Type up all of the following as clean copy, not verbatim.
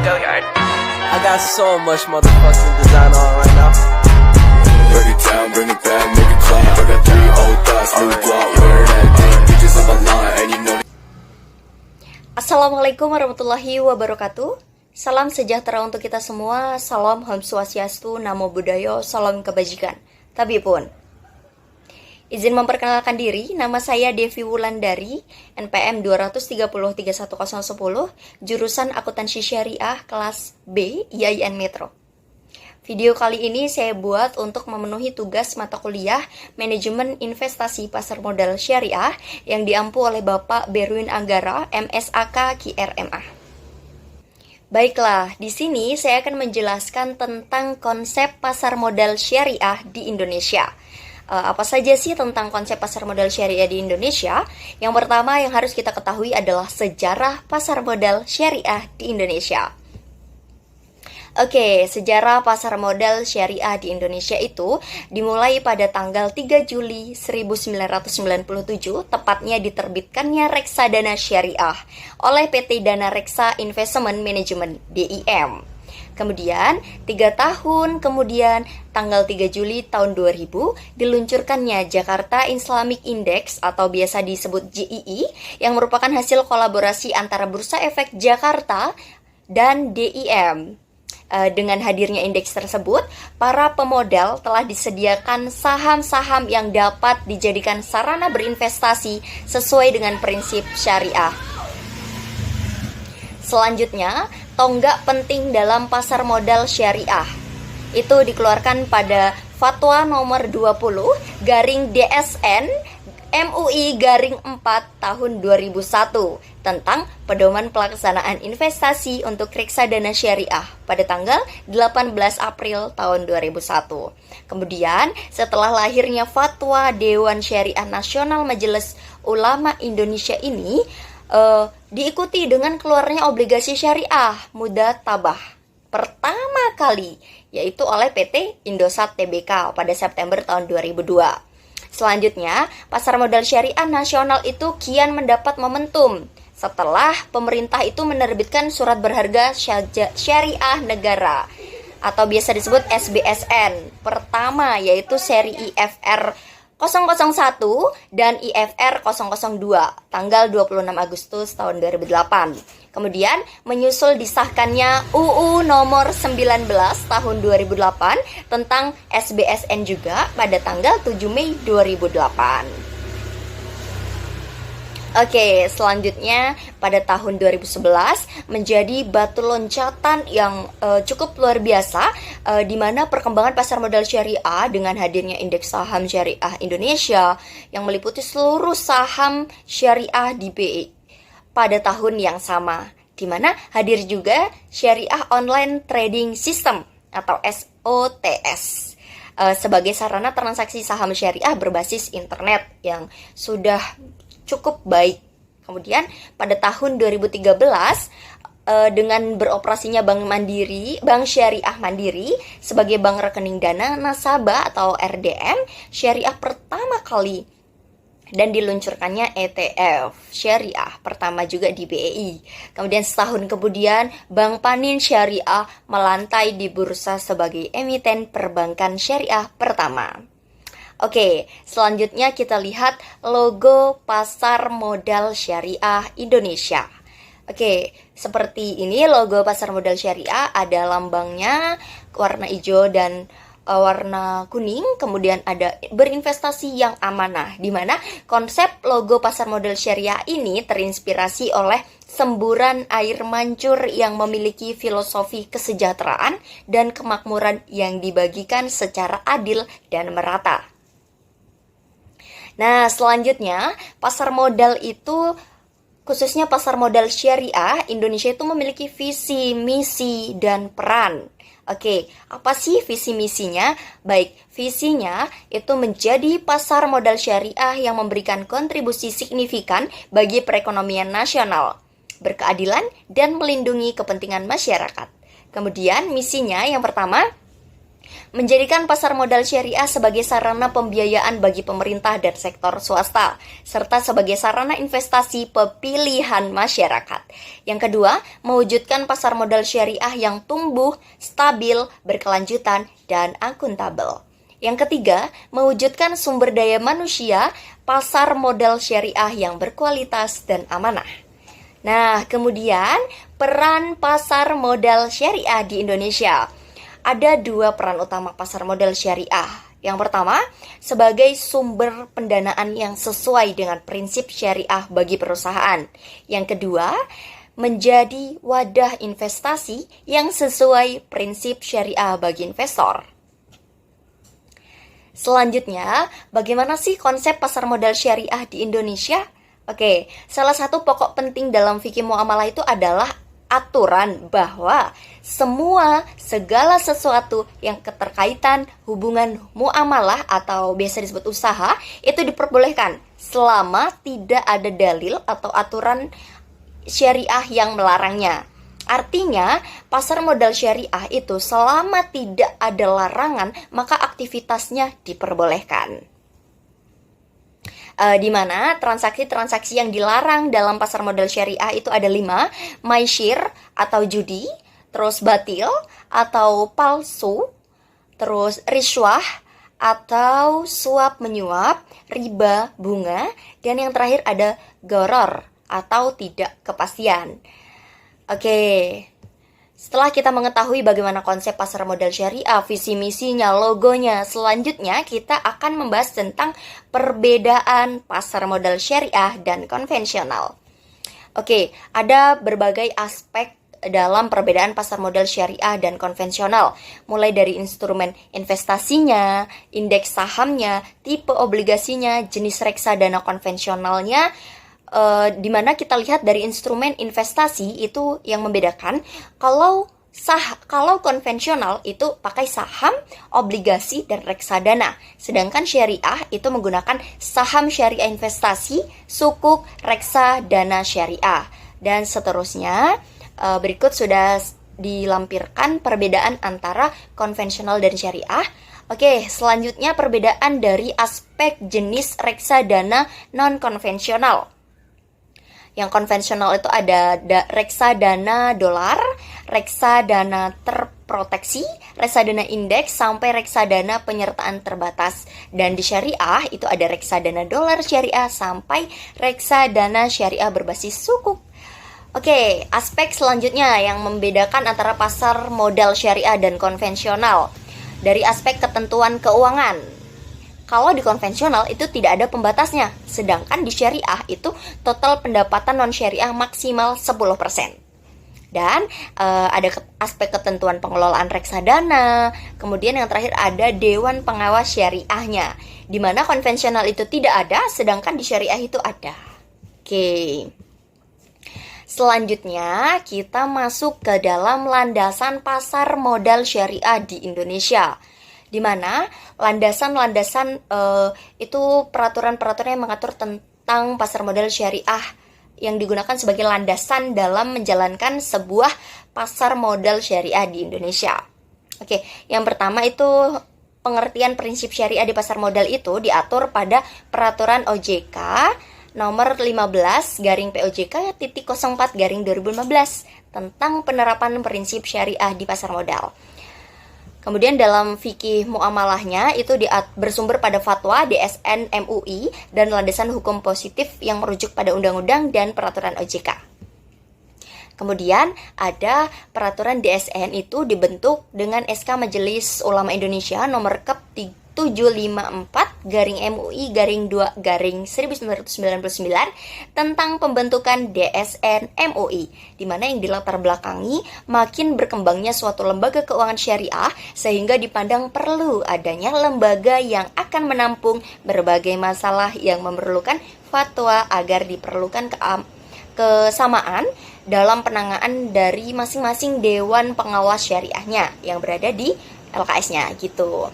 I got so much motherfucking design on right now. Break it down, bring it back, make it clap. I got 3 old thoughts, new guap, where that thing, bitches on my line, and you know. Assalamualaikum warahmatullahi wabarakatuh. Salam sejahtera untuk kita semua. Salam Om Swastiastu, Namo Buddhaya, salam kebajikan. Tapi pun, izin memperkenalkan diri, nama saya Devi Wulandari, NPM 230-31010, jurusan Akuntansi Syariah kelas B, IAIN Metro. Video kali ini saya buat untuk memenuhi tugas mata kuliah Manajemen Investasi Pasar Modal Syariah yang diampu oleh Bapak Berwin Anggara, MSAK QRMA. Baiklah, di sini saya akan menjelaskan tentang konsep pasar modal syariah di Indonesia. Apa saja sih tentang konsep pasar modal syariah di Indonesia? Yang pertama yang harus kita ketahui adalah sejarah pasar modal syariah di Indonesia. Oke, sejarah pasar modal syariah di Indonesia itu dimulai pada tanggal 3 Juli 1997, tepatnya diterbitkannya Reksadana Syariah oleh PT Dana Reksa Investment Management (DIM). Kemudian, 3 tahun kemudian, tanggal 3 Juli tahun 2000, diluncurkannya Jakarta Islamic Index atau biasa disebut JII, yang merupakan hasil kolaborasi antara Bursa Efek Jakarta dan DIM. Dengan hadirnya indeks tersebut, para pemodal telah disediakan saham-saham yang dapat dijadikan sarana berinvestasi sesuai dengan prinsip syariah. Selanjutnya, tonggak penting dalam pasar modal syariah itu dikeluarkan pada Fatwa nomor 20 garing DSN MUI garing 4 tahun 2001 tentang pedoman pelaksanaan investasi untuk reksadana syariah pada tanggal 18 April tahun 2001. Kemudian setelah lahirnya Fatwa Dewan Syariah Nasional Majelis Ulama Indonesia ini diikuti dengan keluarnya obligasi syariah Mudatabah pertama kali, yaitu oleh PT Indosat Tbk pada September tahun 2002. Selanjutnya, pasar modal syariah nasional itu kian mendapat momentum setelah pemerintah itu menerbitkan surat berharga syariah negara atau biasa disebut SBSN pertama, yaitu seri IFR 001 dan IFR 002 tanggal 26 Agustus tahun 2008. Kemudian menyusul disahkannya UU nomor 19 tahun 2008 tentang SBSN juga pada tanggal 7 Mei 2008. Oke, selanjutnya pada tahun 2011 menjadi batu loncatan yang cukup luar biasa di mana perkembangan pasar modal syariah dengan hadirnya indeks saham syariah Indonesia yang meliputi seluruh saham syariah di BI pada tahun yang sama, di mana hadir juga Syariah Online Trading System atau SOTS sebagai sarana transaksi saham syariah berbasis internet yang sudah cukup baik. Kemudian pada tahun 2013 dengan beroperasinya Bank Syariah Mandiri sebagai bank rekening dana nasabah atau RDN syariah pertama kali dan diluncurkannya ETF syariah pertama juga di BEI. Kemudian setahun kemudian Bank Panin Syariah melantai di bursa sebagai emiten perbankan syariah pertama. Oke, selanjutnya kita lihat logo pasar modal syariah Indonesia. Oke, seperti ini logo pasar modal syariah, ada lambangnya warna hijau dan warna kuning, kemudian ada berinvestasi yang amanah, di mana konsep logo pasar modal syariah ini terinspirasi oleh semburan air mancur yang memiliki filosofi kesejahteraan dan kemakmuran yang dibagikan secara adil dan merata. Nah, selanjutnya pasar modal itu, khususnya pasar modal syariah Indonesia itu memiliki visi, misi, dan peran. Oke, apa sih visi misinya? Baik, visinya itu menjadi pasar modal syariah yang memberikan kontribusi signifikan bagi perekonomian nasional, berkeadilan, dan melindungi kepentingan masyarakat. Kemudian misinya yang pertama menjadikan pasar modal syariah sebagai sarana pembiayaan bagi pemerintah dan sektor swasta, serta sebagai sarana investasi pilihan masyarakat. Yang kedua, mewujudkan pasar modal syariah yang tumbuh, stabil, berkelanjutan, dan akuntabel. Yang ketiga, mewujudkan sumber daya manusia, pasar modal syariah yang berkualitas dan amanah. Nah, kemudian peran pasar modal syariah di Indonesia. Ada dua peran utama pasar modal syariah. Yang pertama, sebagai sumber pendanaan yang sesuai dengan prinsip syariah bagi perusahaan. Yang kedua, menjadi wadah investasi yang sesuai prinsip syariah bagi investor. Selanjutnya, bagaimana sih konsep pasar modal syariah di Indonesia? Oke, salah satu pokok penting dalam fikih muamalah itu adalah aturan bahwa segala sesuatu yang keterkaitan hubungan muamalah atau biasa disebut usaha itu diperbolehkan selama tidak ada dalil atau aturan syariah yang melarangnya. Artinya, pasar modal syariah itu selama tidak ada larangan, maka aktivitasnya diperbolehkan. Di mana transaksi-transaksi yang dilarang dalam pasar modal syariah itu ada 5, maisyir atau judi, terus batil atau palsu, terus riswah atau suap menyuap, riba, bunga, dan yang terakhir ada gharar atau tidak kepastian. Oke, setelah kita mengetahui bagaimana konsep pasar modal syariah, visi misinya, logonya, selanjutnya kita akan membahas tentang perbedaan pasar modal syariah dan konvensional. Oke, ada berbagai aspek dalam perbedaan pasar modal syariah dan konvensional, mulai dari instrumen investasinya, indeks sahamnya, tipe obligasinya, jenis reksadana konvensionalnya, di mana kita lihat dari instrumen investasi itu yang membedakan kalau konvensional itu pakai saham, obligasi, dan reksadana. Sedangkan syariah itu menggunakan saham syariah investasi, sukuk, reksadana syariah. Dan seterusnya, berikut sudah dilampirkan perbedaan antara konvensional dan syariah. Oke, selanjutnya perbedaan dari aspek jenis reksadana non-konvensional. Yang konvensional itu ada reksadana dolar, reksadana terproteksi, reksadana indeks, sampai reksadana penyertaan terbatas. Dan di syariah itu ada reksadana dolar syariah sampai reksadana syariah berbasis sukuk. Oke, aspek selanjutnya yang membedakan antara pasar modal syariah dan konvensional. Dari aspek ketentuan keuangan. Kalau di konvensional itu tidak ada pembatasnya, sedangkan di syariah itu total pendapatan non-syariah maksimal 10%. Dan ada aspek ketentuan pengelolaan reksadana, kemudian yang terakhir ada dewan pengawas syariahnya, di mana konvensional itu tidak ada, sedangkan di syariah itu ada. Oke. Selanjutnya kita masuk ke dalam landasan pasar modal syariah di Indonesia, di mana landasan-landasan itu peraturan-peraturan yang mengatur tentang pasar modal syariah yang digunakan sebagai landasan dalam menjalankan sebuah pasar modal syariah di Indonesia. Oke, yang pertama itu pengertian prinsip syariah di pasar modal itu diatur pada peraturan OJK nomor 15/POJK.04/2015 tentang penerapan prinsip syariah di pasar modal. Kemudian dalam fikih muamalahnya itu bersumber pada fatwa DSN MUI dan landasan hukum positif yang merujuk pada undang-undang dan peraturan OJK. Kemudian ada peraturan DSN itu dibentuk dengan SK Majelis Ulama Indonesia nomor Kep 754-MUI-2-1999 tentang pembentukan DSN MUI, di mana yang dilatar belakangi makin berkembangnya suatu lembaga keuangan syariah sehingga dipandang perlu adanya lembaga yang akan menampung berbagai masalah yang memerlukan fatwa agar diperlukan kesamaan dalam penanganan dari masing-masing dewan pengawas syariahnya yang berada di LKS-nya gitu.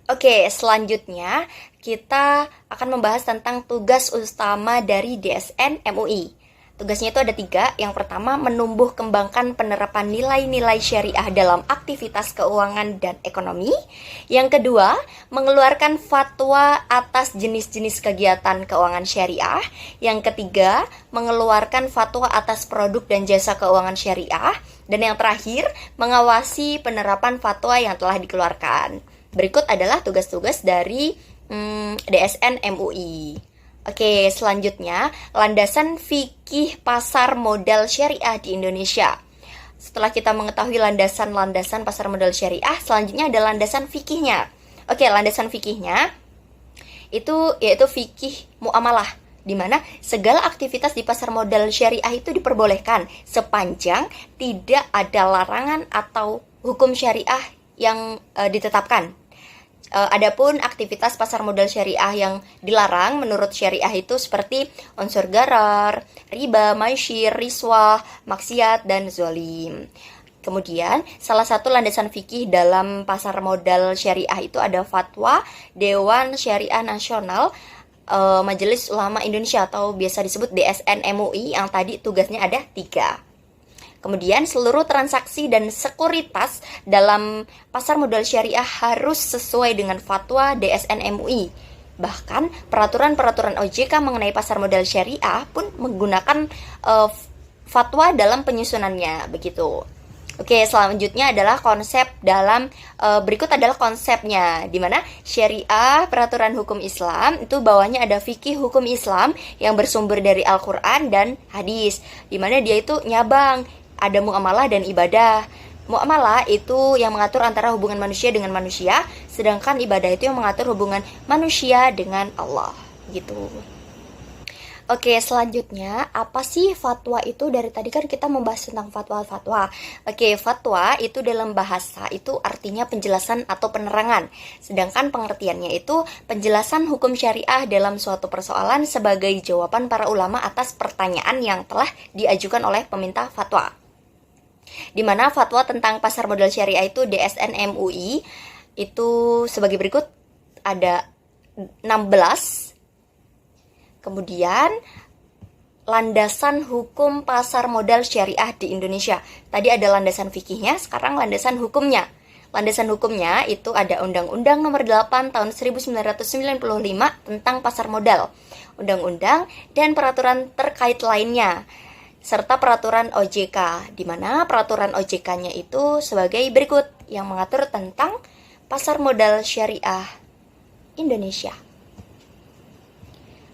Oke, selanjutnya kita akan membahas tentang tugas utama dari DSN MUI. Tugasnya itu ada 3. Yang pertama, menumbuh kembangkan penerapan nilai-nilai syariah dalam aktivitas keuangan dan ekonomi. Yang kedua, mengeluarkan fatwa atas jenis-jenis kegiatan keuangan syariah. Yang ketiga, mengeluarkan fatwa atas produk dan jasa keuangan syariah. Dan yang terakhir, mengawasi penerapan fatwa yang telah dikeluarkan. Berikut adalah tugas-tugas dari DSN MUI. Oke, selanjutnya landasan fikih pasar modal syariah di Indonesia. Setelah kita mengetahui landasan-landasan pasar modal syariah, selanjutnya ada landasan fikihnya. Oke, landasan fikihnya itu yaitu fikih muamalah, di mana segala aktivitas di pasar modal syariah itu diperbolehkan sepanjang tidak ada larangan atau hukum syariah yang ditetapkan. Adapun aktivitas pasar modal syariah yang dilarang menurut syariah itu seperti unsur gharar, riba, maisir, riswah, maksiat, dan zolim. Kemudian, salah satu landasan fikih dalam pasar modal syariah itu ada fatwa Dewan Syariah Nasional Majelis Ulama Indonesia atau biasa disebut DSN MUI yang tadi tugasnya ada 3. Kemudian seluruh transaksi dan sekuritas dalam pasar modal syariah harus sesuai dengan fatwa DSN MUI. Bahkan peraturan-peraturan OJK mengenai pasar modal syariah pun menggunakan fatwa dalam penyusunannya, begitu. Oke, selanjutnya adalah konsep dalam berikut adalah konsepnya, di mana syariah peraturan hukum Islam itu bawahnya ada fikih hukum Islam yang bersumber dari Al-Qur'an dan hadis, di mana dia itu nyabang, ada muamalah dan ibadah. Muamalah itu yang mengatur antara hubungan manusia dengan manusia, sedangkan ibadah itu yang mengatur hubungan manusia dengan Allah, gitu. Oke, selanjutnya apa sih fatwa itu? Dari tadi kan kita membahas tentang fatwa-fatwa. Oke, fatwa itu dalam bahasa itu artinya penjelasan atau penerangan. Sedangkan pengertiannya itu penjelasan hukum syariah dalam suatu persoalan sebagai jawaban para ulama atas pertanyaan yang telah diajukan oleh peminta fatwa. Di mana fatwa tentang pasar modal syariah itu DSN MUI itu sebagai berikut, ada 16. Kemudian landasan hukum pasar modal syariah di Indonesia. Tadi ada landasan fikihnya, sekarang landasan hukumnya. Landasan hukumnya itu ada Undang-Undang Nomor 8 Tahun 1995 tentang pasar modal, undang-undang dan peraturan terkait lainnya, serta peraturan OJK, di mana peraturan OJK-nya itu sebagai berikut yang mengatur tentang pasar modal syariah Indonesia.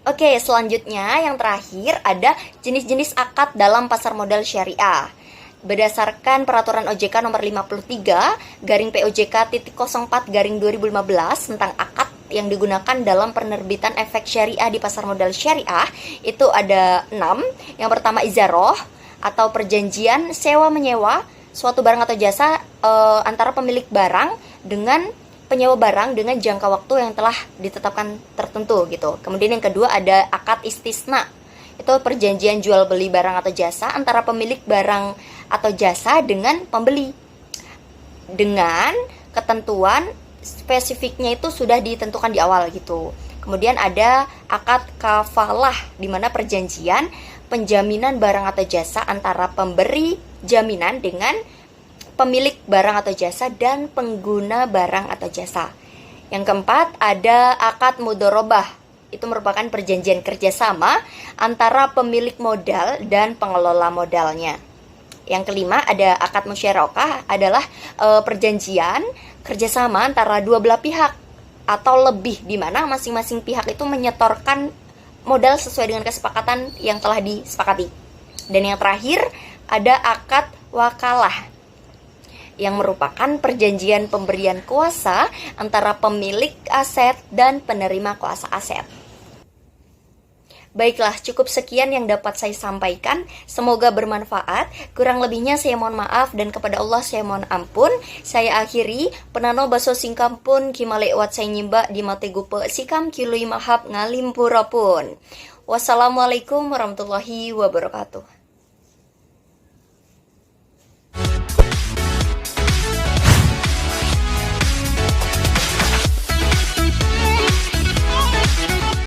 Oke, selanjutnya yang terakhir ada jenis-jenis akad dalam pasar modal syariah. Berdasarkan peraturan OJK nomor 53 garing POJK.04/2015 tentang akad yang digunakan dalam penerbitan efek syariah di pasar modal syariah, itu ada 6. Yang pertama izaroh atau perjanjian sewa-menyewa suatu barang atau jasa antara pemilik barang dengan penyewa barang dengan jangka waktu yang telah ditetapkan tertentu, gitu. Kemudian yang kedua ada akad istisna. Itu perjanjian jual beli barang atau jasa antara pemilik barang atau jasa dengan pembeli, dengan ketentuan spesifiknya itu sudah ditentukan di awal, gitu. Kemudian ada akad kafalah, di mana perjanjian penjaminan barang atau jasa antara pemberi jaminan dengan pemilik barang atau jasa dan pengguna barang atau jasa. Yang keempat ada akad mudharabah. Itu merupakan perjanjian kerjasama antara pemilik modal dan pengelola modalnya. Yang kelima ada akad musyarakah, adalah perjanjian kerjasama antara dua belah pihak atau lebih, di mana masing-masing pihak itu menyetorkan modal sesuai dengan kesepakatan yang telah disepakati. Dan yang terakhir ada akad wakalah, yang merupakan perjanjian pemberian kuasa antara pemilik aset dan penerima kuasa aset. Baiklah, cukup sekian yang dapat saya sampaikan. Semoga bermanfaat. Kurang lebihnya saya mohon maaf dan kepada Allah saya mohon ampun. Saya akhiri. Penano baso singkampun kimale wat saya nyimba di mate gupe sikam kilui mahap ngalimpurapun. Wassalamualaikum warahmatullahi wabarakatuh.